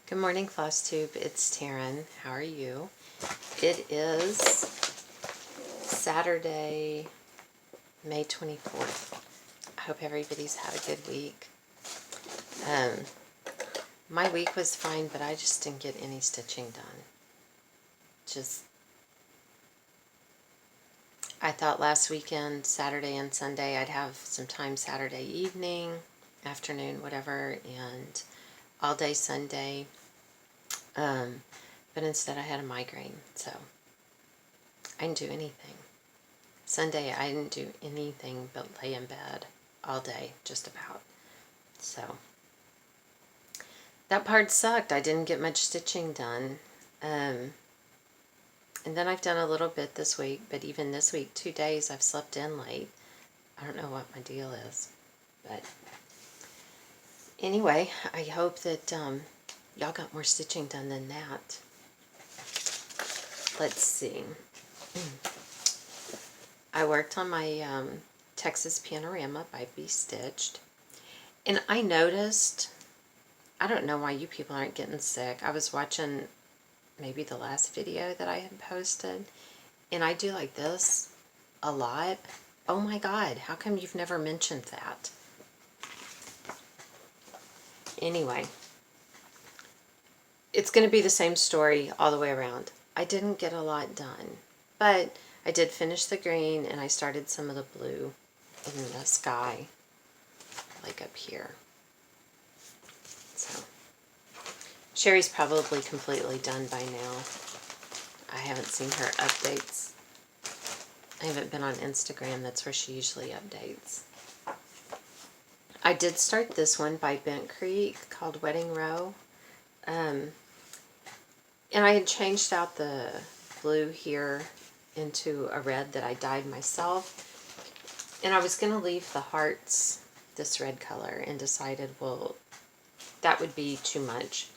Good morning, Floss Tube. It's Taryn. How are you? It is Saturday, May 24th. I hope everybody's had a good week. My week was fine, but I just didn't get any stitching done. I thought last weekend, Saturday and Sunday, I'd have some time Saturday evening, afternoon, whatever, and all day Sunday. But instead I had a migraine, so I didn't do anything. Sunday I didn't do anything but lay in bed all day, just about. So that part sucked. I didn't get much stitching done. And then I've done a little bit this week, but even this week, 2 days I've slept in late. I don't know what my deal is, but anyway, I hope that y'all got more stitching done than that. Let's see. I worked on my Texas Panorama by Be Stitched, and I noticed, I don't know why you people aren't getting sick. I was watching maybe the last video that I had posted, and I do like this a lot. Oh my God, how come you've never mentioned that? Anyway, it's going to be the same story all the way around. I didn't get a lot done, but I did finish the green, and I started some of the blue in the sky, like up here. So Sherry's probably completely done by now. I haven't seen her updates. I haven't been on Instagram. That's where she usually updates. I did start this one by Bent Creek called Wedding Row. And I had changed out the blue here into a red that I dyed myself. And I was going to leave the hearts this red color and decided, well, that would be too much.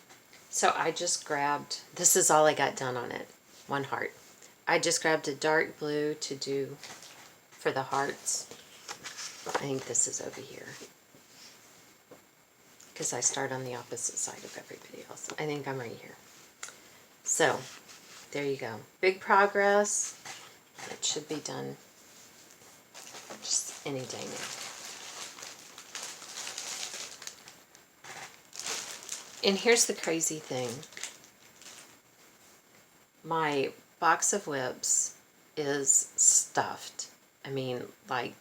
So I just grabbed, this is all I got done on it, one heart. I just grabbed a dark blue to do for the hearts. I think this is over here, because I start on the opposite side of everybody else. I think I'm right here. So there you go. Big progress. It should be done just any day now. And here's the crazy thing. My box of whips is stuffed. I mean, like,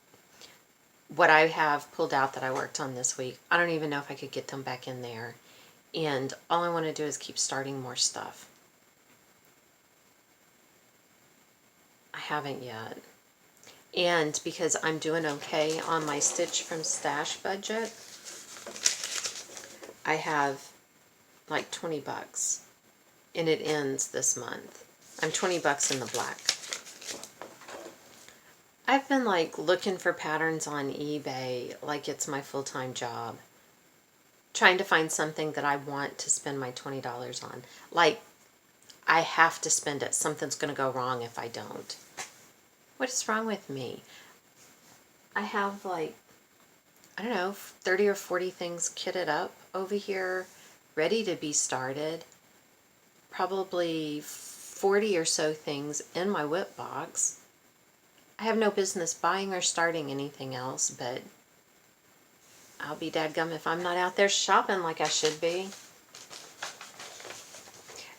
what I have pulled out that I worked on this week, I don't even know if I could get them back in there. And all I want to do is keep starting more stuff. I haven't yet. And because I'm doing okay on my Stitch from Stash budget, I have like 20 bucks, and it ends this month. I'm 20 bucks in the black. I've been like looking for patterns on eBay like it's my full-time job, trying to find something that I want to spend my $20 on. Like, I have to spend it. Something's going to go wrong if I don't. What is wrong with me? I have like, I don't know, 30 or 40 things kitted up over here, ready to be started. Probably 40 or so things in my whip box. I have no business buying or starting anything else, but I'll be dadgum if I'm not out there shopping like I should be.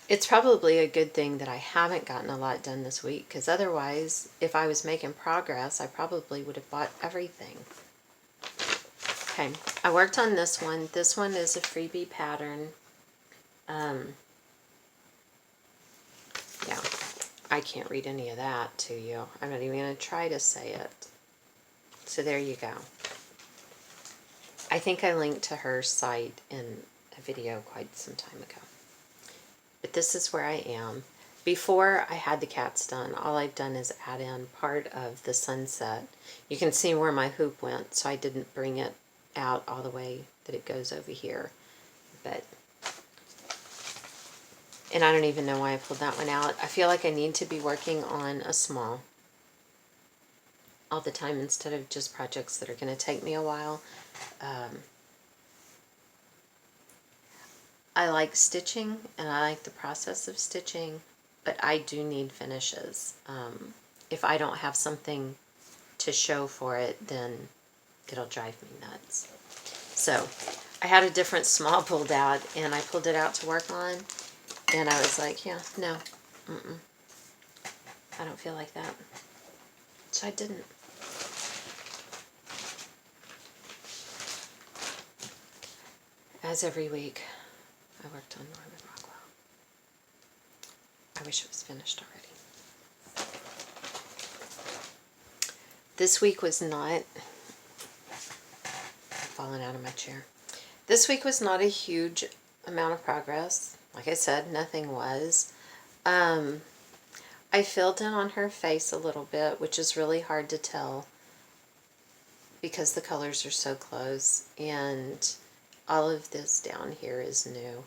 It's probably a good thing that I haven't gotten a lot done this week, because otherwise, if I was making progress, I probably would have bought everything. Okay, I worked on this one. This one is a freebie pattern. Yeah, I can't read any of that to you. I'm not even going to try to say it. So there you go. I think I linked to her site in a video quite some time ago. But this is where I am. Before I had the cats done, all I've done is add in part of the sunset. You can see where my hoop went, so I didn't bring it out all the way that it goes over here. But, and I don't even know why I pulled that one out. I feel like I need to be working on a small all the time instead of just projects that are going to take me a while. I like stitching and I like the process of stitching, but I do need finishes. If I don't have something to show for it, then it'll drive me nuts. So I had a different small pulled out, and I pulled it out to work on, and I was like, yeah, no, I don't feel like that. So I didn't. As every week, I worked on Norman Rockwell. I wish it was finished already. This week was not... I'm falling out of my chair. This week was not a huge amount of progress. Like I said, nothing was. I filled in on her face a little bit, which is really hard to tell because the colors are so close, and all of this down here is new.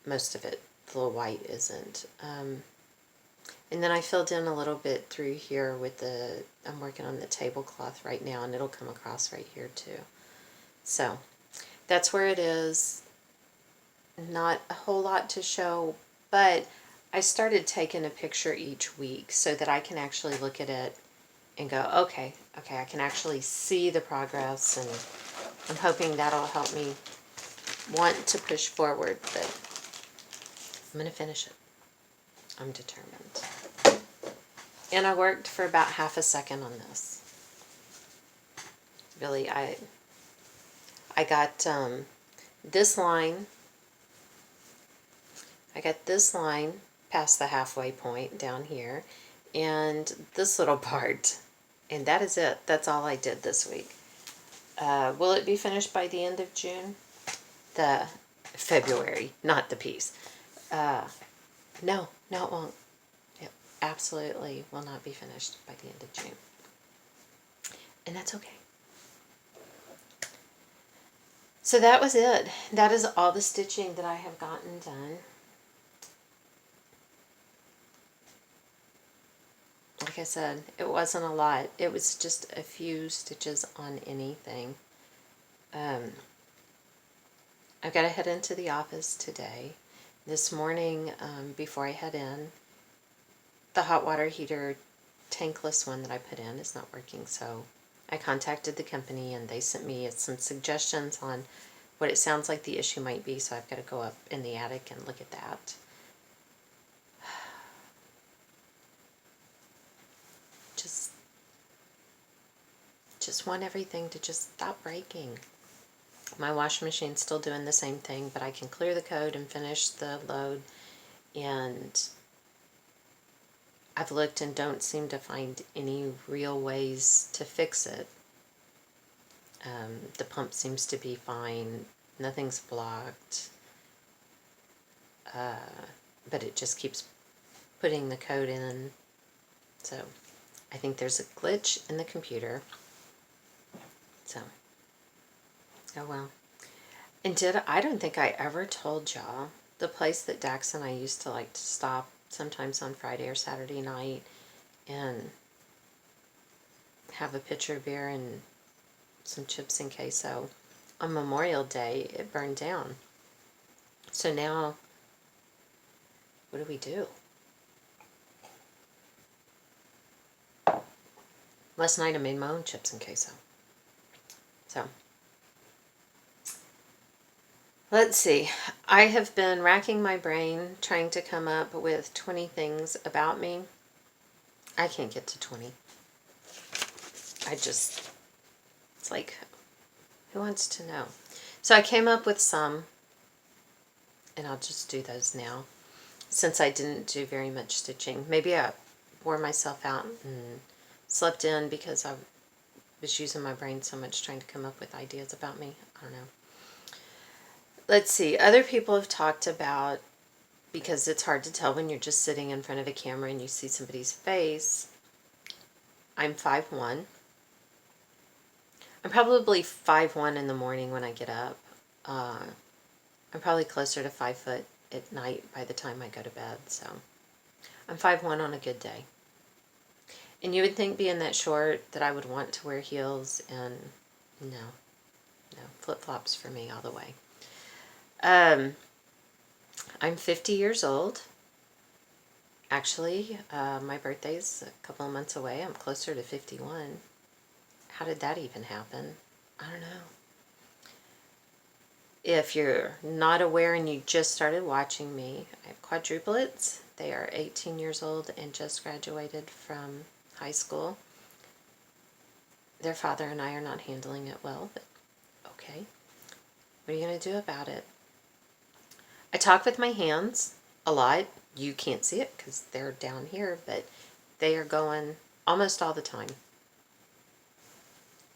Most of it, the white isn't. And then I filled in a little bit through here with I'm working on the tablecloth right now, and it'll come across right here too. So that's where it is. Not a whole lot to show, but I started taking a picture each week so that I can actually look at it and go, okay, I can actually see the progress, and I'm hoping that'll help me want to push forward, but I'm going to finish it. I'm determined. And I worked for about half a second on this. Really, I got this line. I got this line past the halfway point down here, and this little part, and that is it. That's all I did this week. Will it be finished by the end of June? The February, not the piece. No, it won't. It absolutely will not be finished by the end of June. And that's okay. So that was it. That is all the stitching that I have gotten done. Like I said, it wasn't a lot. It was just a few stitches on anything. I've got to head into the office today. This morning, before I head in, the hot water heater tankless one that I put in is not working, so I contacted the company and they sent me some suggestions on what it sounds like the issue might be, so I've got to go up in the attic and look at that. Just want everything to just stop breaking. My washing machine's still doing the same thing, but I can clear the code and finish the load, and I've looked and don't seem to find any real ways to fix it. The pump seems to be fine. Nothing's blocked. But it just keeps putting the code in. So I think there's a glitch in the computer. So, oh well. And I don't think I ever told y'all, the place that Dax and I used to like to stop sometimes on Friday or Saturday night and have a pitcher of beer and some chips and queso. On Memorial Day, it burned down. So now, what do? Last night I made my own chips and queso. So, let's see. I have been racking my brain trying to come up with 20 things about me. I can't get to 20. It's like, who wants to know? So I came up with some, and I'll just do those now, since I didn't do very much stitching. Maybe I wore myself out and slept in because I was using my brain so much trying to come up with ideas about me. I don't know. Let's see. Other people have talked about, because it's hard to tell when you're just sitting in front of a camera and you see somebody's face, I'm 5'1". I'm probably 5'1" in the morning when I get up. I'm probably closer to 5 foot at night by the time I go to bed. So I'm 5'1" on a good day. And you would think being that short that I would want to wear heels, and no, flip-flops for me all the way. I'm 50 years old. Actually, my birthday's a couple of months away. I'm closer to 51. How did that even happen? I don't know. If you're not aware and you just started watching me, I have quadruplets. They are 18 years old and just graduated from high school. Their father and I are not handling it well, but okay. What are you going to do about it? I talk with my hands a lot. You can't see it because they're down here, but they are going almost all the time.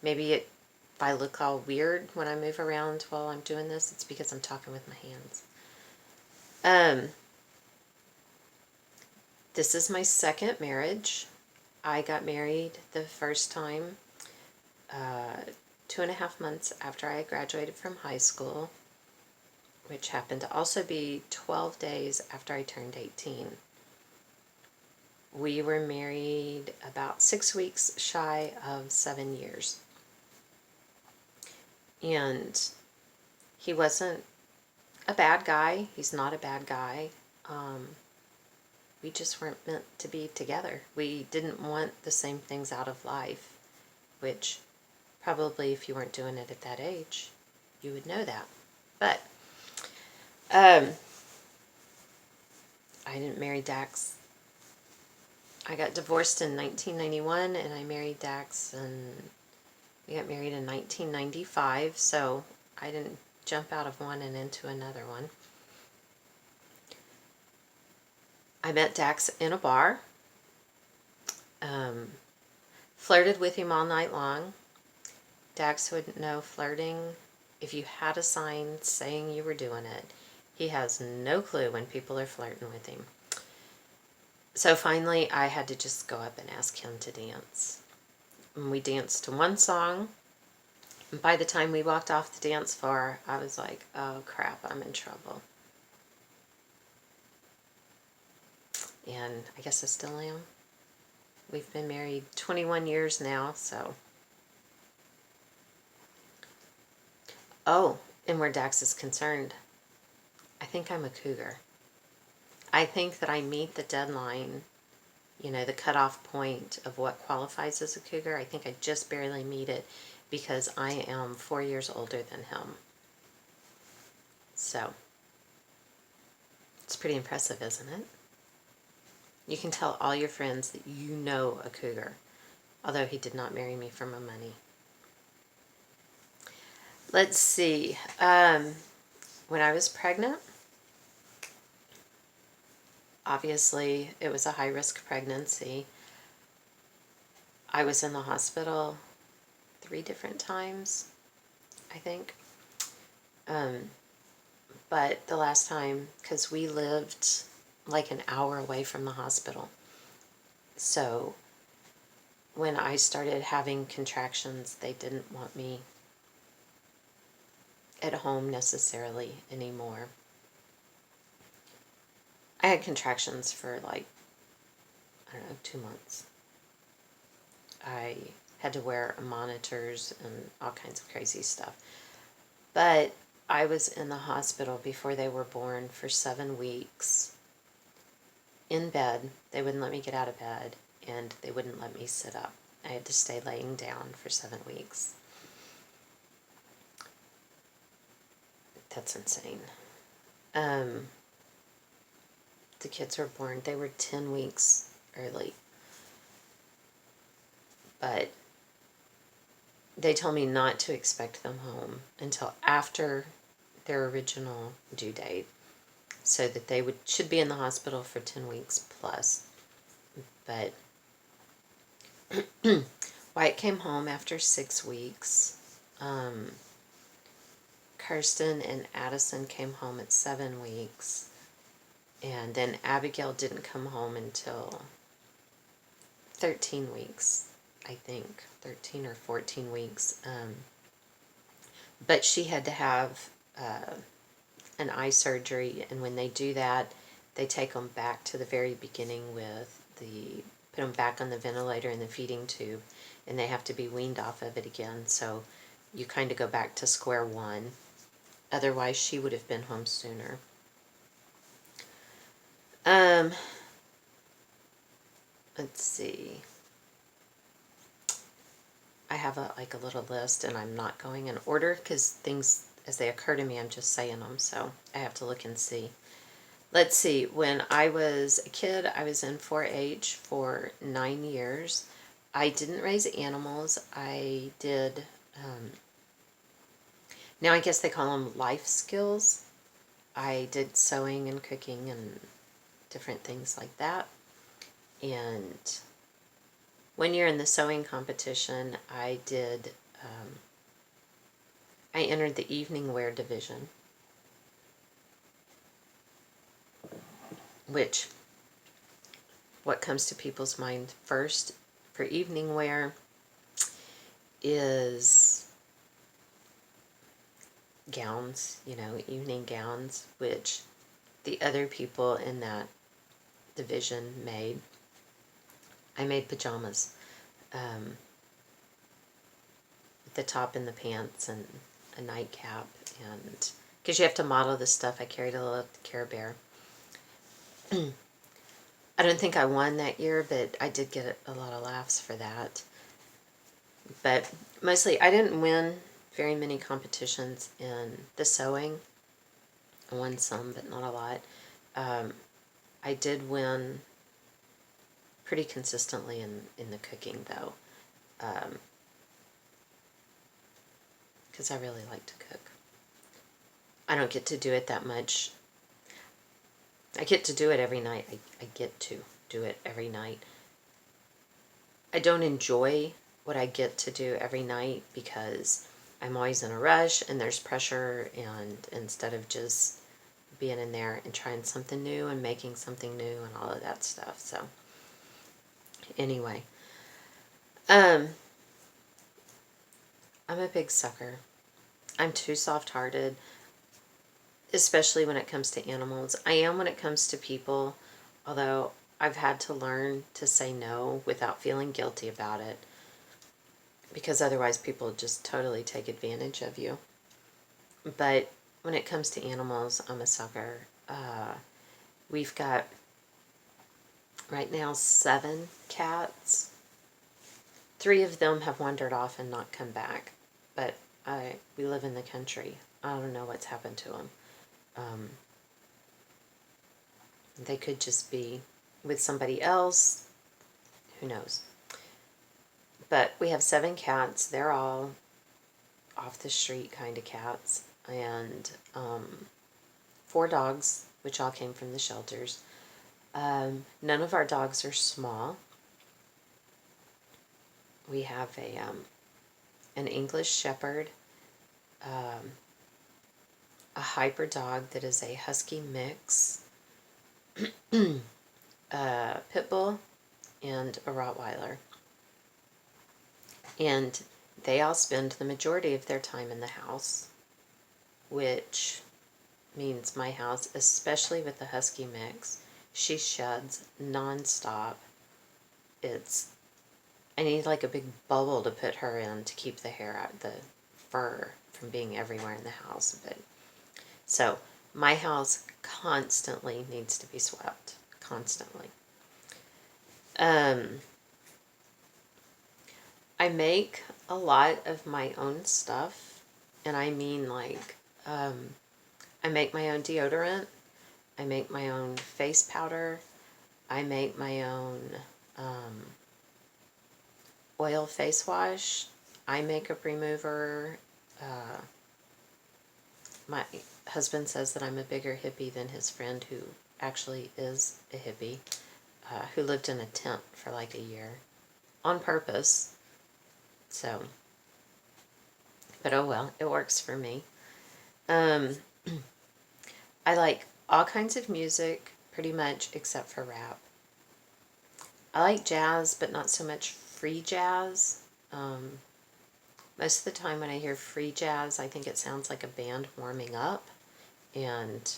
Maybe if I look all weird when I move around while I'm doing this, it's because I'm talking with my hands. This is my second marriage. I got married the first time 2.5 months after I graduated from high school, which happened to also be 12 days after I turned 18. We were married about 6 weeks shy of 7 years. And he wasn't a bad guy. He's not a bad guy. We just weren't meant to be together. We didn't want the same things out of life, which probably if you weren't doing it at that age, you would know that. But I didn't marry Dax. I got divorced in 1991 and I married Dax, and we got married in 1995, so I didn't jump out of one and into another one. I met Dax in a bar, flirted with him all night long. Dax would know flirting if you had a sign saying you were doing it. He has no clue when people are flirting with him. So finally, I had to just go up and ask him to dance. And we danced to one song. And by the time we walked off the dance floor, I was like, oh crap, I'm in trouble. And I guess I still am. We've been married 21 years now, so. Oh, and where Dax is concerned, I think I'm a cougar. I think that I meet the deadline, the cutoff point of what qualifies as a cougar. I think I just barely meet it because I am 4 years older than him. So, it's pretty impressive, isn't it? You can tell all your friends that you know a cougar, although he did not marry me for my money. Let's see. When I was pregnant, obviously it was a high-risk pregnancy. I was in the hospital 3 different times, I think. But the last time, because we lived like an hour away from the hospital. So when I started having contractions, they didn't want me at home necessarily anymore. I had contractions for 2 months. I had to wear monitors and all kinds of crazy stuff. But I was in the hospital before they were born for 7 weeks. In bed. They wouldn't let me get out of bed, and they wouldn't let me sit up. I had to stay laying down for 7 weeks. That's insane. The kids were born. They were 10 weeks early. But they told me not to expect them home until after their original due date, so that they should be in the hospital for 10 weeks plus. But Wyatt came home after 6 weeks. Kirsten and Addison came home at 7 weeks. And then Abigail didn't come home until 13 weeks, I think. 13 or 14 weeks. But she had to have an eye surgery, and when they do that, they take them back to the very beginning put them back on the ventilator and the feeding tube, and they have to be weaned off of it again. So you kind of go back to square one. Otherwise, she would have been home sooner. Um, let's see. I have like a little list, and I'm not going in order because things as they occur to me, I'm just saying them. So I have to look and see. Let's see. When I was a kid, I was in 4-H for 9 years. I didn't raise animals. I did. Now I guess they call them life skills. I did sewing and cooking and different things like that. And one year in the sewing competition, I did, I entered the evening wear division, which, what comes to people's mind first for evening wear is gowns, evening gowns, which the other people in that division made. I made pajamas. With the top and the pants and a nightcap, and because you have to model this stuff, I carried a little Care Bear. I don't think I won that year, but I did get a lot of laughs for that. But mostly, I didn't win very many competitions in the sewing. I won some, but not a lot. I did win pretty consistently in the cooking, though, because I really like to cook. I don't get to do it that much. I get to do it every night. I get to do it every night. I don't enjoy what I get to do every night because I'm always in a rush and there's pressure, and instead of just being in there and trying something new and making something new and all of that stuff. So anyway, I'm a big sucker. I'm too soft-hearted, especially when it comes to animals. I am when it comes to people, although I've had to learn to say no without feeling guilty about it, because otherwise people just totally take advantage of you. But when it comes to animals, I'm a sucker. We've got, right now, 7 cats. 3 of them have wandered off and not come back, but we live in the country. I don't know what's happened to them. They could just be with somebody else. Who knows? But we have 7 cats. They're all off the street kind of cats. And 4 dogs, which all came from the shelters. None of our dogs are small. We have an English Shepherd, a Hyper dog that is a Husky mix, a Pit Bull, and a Rottweiler. And they all spend the majority of their time in the house, which means my house, especially with the Husky mix, she sheds nonstop. I need like a big bubble to put her in to keep the hair out, the fur from being everywhere in the house. But so my house constantly needs to be swept, constantly. I make a lot of my own stuff, and I mean like I make my own deodorant, I make my own face powder, I make my own oil face wash, eye makeup remover. My husband says that I'm a bigger hippie than his friend, who actually is a hippie, who lived in a tent for like a year on purpose. So, but oh well, it works for me. I like all kinds of music, pretty much, except for rap. I like jazz, but not so much free jazz. Most of the time when I hear free jazz, I think it sounds like a band warming up, and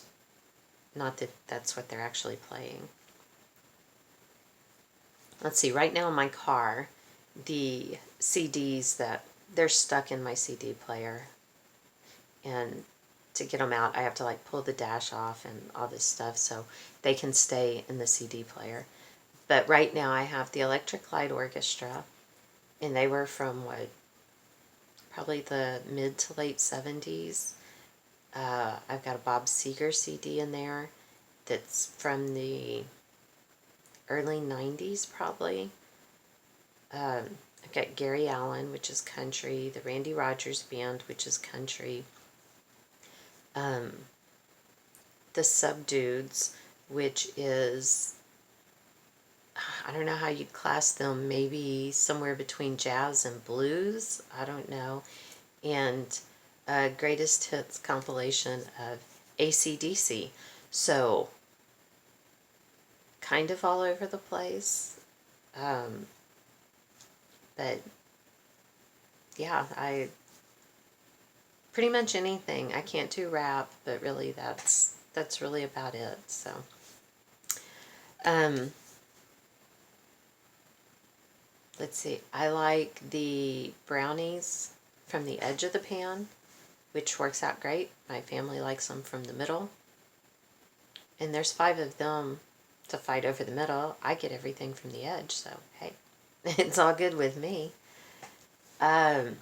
not that that's what they're actually playing. Let's see, right now in my car, the CDs they're stuck in my CD player, and to get them out, I have to like pull the dash off and all this stuff so they can stay in the CD player. But right now I have the Electric Light Orchestra, and they were from what, probably the mid to late 70s. I've got a Bob Seger CD in there that's from the early 90s probably. I've got Gary Allen, which is country, the Randy Rogers Band, which is country, the Subdudes, which is, I don't know how you'd class them, maybe somewhere between jazz and blues, I don't know, and a greatest hits compilation of AC/DC. So, kind of all over the place. But yeah, I pretty much anything. I can't do rap, but really that's really about it. So, let's see. I like the brownies from the edge of the pan, which works out great. My family likes them from the middle. And there's 5 of them to fight over the middle. I get everything from the edge, so hey, it's all good with me. I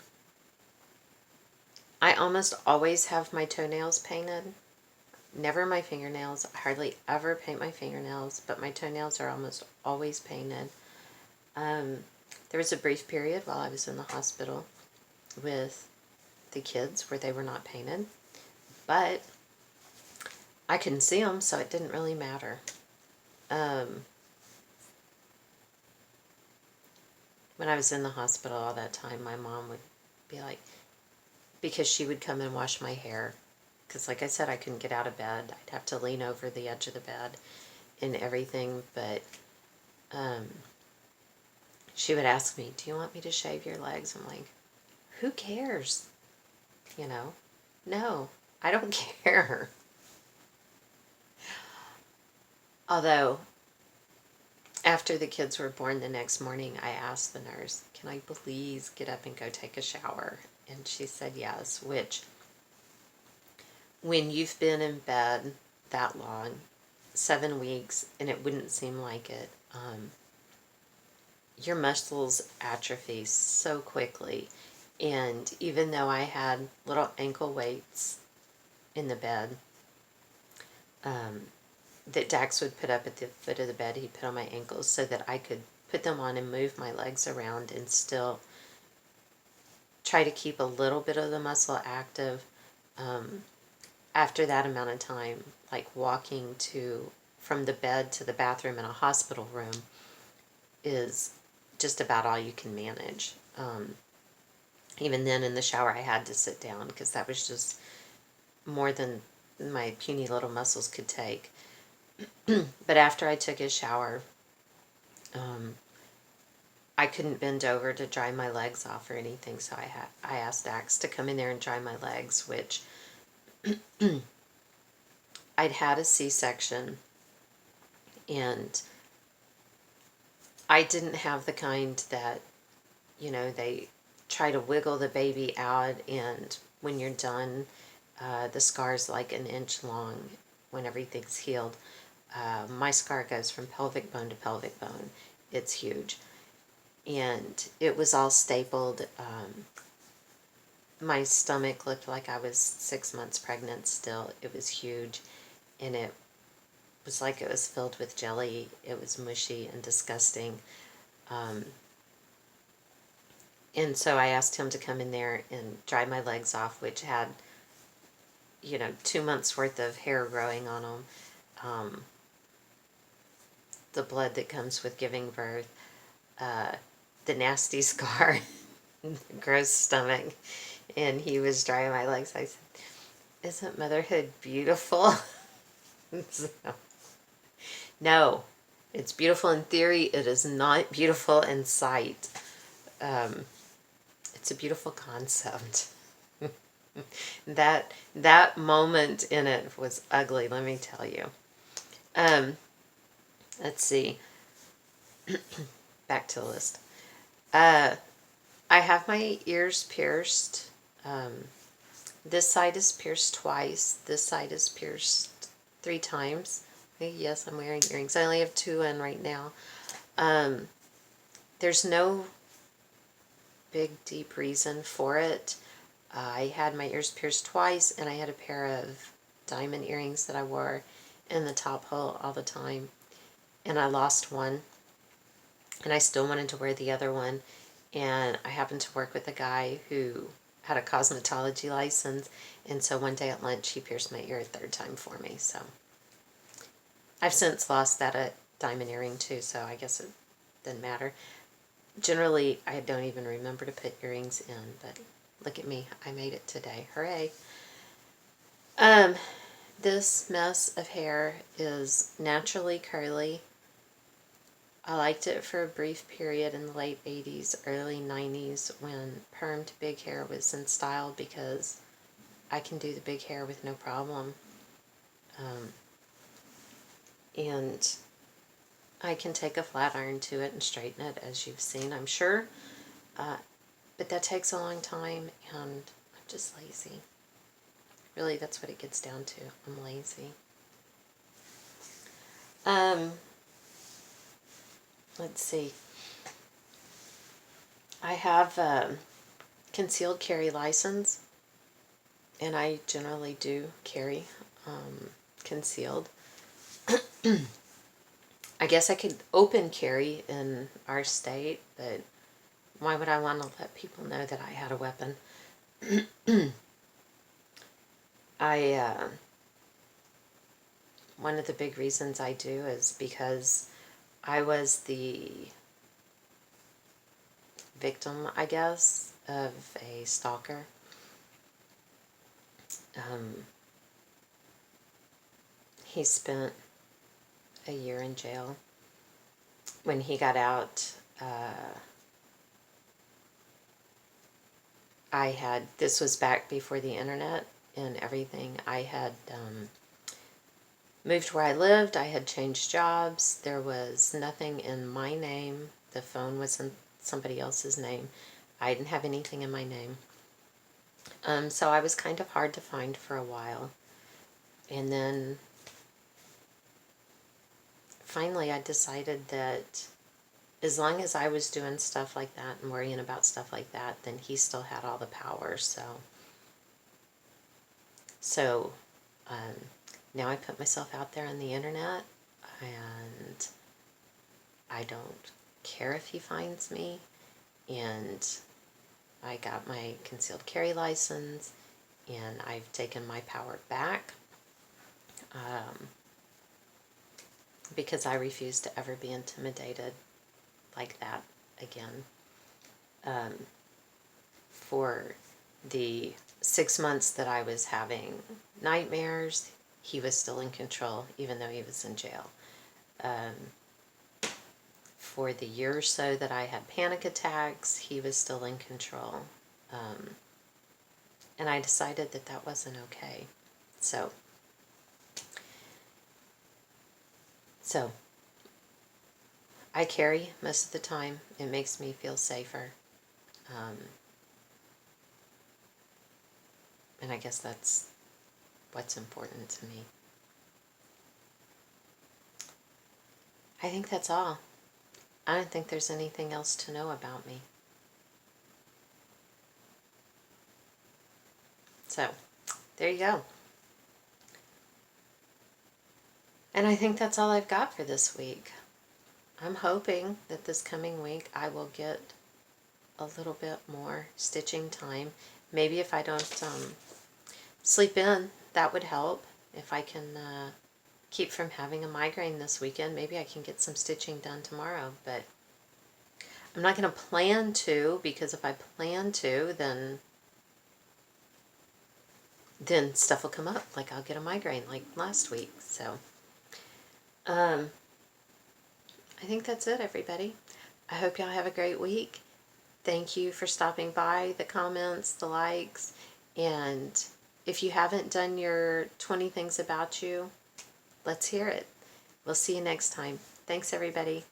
almost always have my toenails painted. Never my fingernails. I hardly ever paint my fingernails, but my toenails are almost always painted. There was a brief period while I was in the hospital with the kids where they were not painted, but I couldn't see them, so it didn't really matter. When I was in the hospital all that time, my mom would be like, because she would come and wash my hair, because like I said, I couldn't get out of bed. I'd have to lean over the edge of the bed and everything, but she would ask me, do you want me to shave your legs? I'm like, who cares? You know? No, I don't care. Although, after the kids were born the next morning, I asked the nurse, can I please get up and go take a shower? And she said yes, which, when you've been in bed that long, 7 weeks, and it wouldn't seem like it, your muscles atrophy so quickly. And even though I had little ankle weights in the bed, that Dax would put up at the foot of the bed, he'd put on my ankles so that I could put them on and move my legs around and still try to keep a little bit of the muscle active. After that amount of time, like walking from the bed to the bathroom in a hospital room is just about all you can manage. Even then in the shower I had to sit down because that was just more than my puny little muscles could take. But after I took his shower, I couldn't bend over to dry my legs off or anything, so I asked Dax to come in there and dry my legs, which I'd had a C-section, and I didn't have the kind that, they try to wiggle the baby out, and when you're done, the scar's like an inch long when everything's healed. My scar goes from pelvic bone to pelvic bone. It's huge. And it was all stapled. My stomach looked like I was 6 months pregnant still. It was huge. And it was like it was filled with jelly. It was mushy and disgusting. And so I asked him to come in there and dry my legs off, which had, 2 months worth of hair growing on them. The blood that comes with giving birth. The nasty scar, the gross stomach, and he was drying my legs. I said, isn't motherhood beautiful? So, no, it's beautiful in theory. It is not beautiful in sight. It's a beautiful concept. That moment in it was ugly, let me tell you. Let's see. Back to the list. I have my ears pierced. This side is pierced twice. This side is pierced 3 times. Yes, I'm wearing earrings. I only have 2 in right now. There's no big, deep reason for it. I had my ears pierced twice, and I had a pair of diamond earrings that I wore in the top hole all the time. And I lost one, and I still wanted to wear the other one. And I happened to work with a guy who had a cosmetology license, and so one day at lunch he pierced my ear a 3rd time for me. So I've since lost that diamond earring too, so I guess it didn't matter. Generally, I don't even remember to put earrings in, but look at me. I made it today. Hooray. This mess of hair is naturally curly. I liked it for a brief period in the late 80s, early 90s when permed big hair was in style because I can do the big hair with no problem. And I can take a flat iron to it and straighten it, as you've seen, I'm sure. But that takes a long time, and I'm just lazy. Really, that's what it gets down to. I'm lazy. Let's see. I have a concealed carry license, and I generally do carry concealed. I guess I could open carry in our state, but why would I want to let people know that I had a weapon? One of the big reasons I do is because I was the victim, I guess, of a stalker. He spent a year in jail. When he got out, this was back before the internet and everything. I had moved where I lived. I had changed jobs. There was nothing in my name. The phone was in somebody else's name. I didn't have anything in my name. So I was kind of hard to find for a while. And then finally I decided that as long as I was doing stuff like that and worrying about stuff like that, then he still had all the power. So now I put myself out there on the internet, and I don't care if he finds me. And I got my concealed carry license, and I've taken my power back because I refuse to ever be intimidated like that again. For the 6 months that I was having nightmares, he was still in control, even though he was in jail. For the year or so that I had panic attacks, he was still in control. And I decided that that wasn't okay. So I carry most of the time. It makes me feel safer. And I guess that's what's important to me. I think that's all. I don't think there's anything else to know about me. So, there you go. And I think that's all I've got for this week. I'm hoping that this coming week I will get a little bit more stitching time. Maybe if I don't sleep in, that would help. If I can keep from having a migraine this weekend, maybe I can get some stitching done tomorrow. But I'm not going to plan to, because if I plan to, then stuff will come up. Like I'll get a migraine like last week. So I think that's it, everybody. I hope y'all have a great week. Thank you for stopping by, the comments, the likes, and if you haven't done your 20 things about you, let's hear it. We'll see you next time. Thanks, everybody.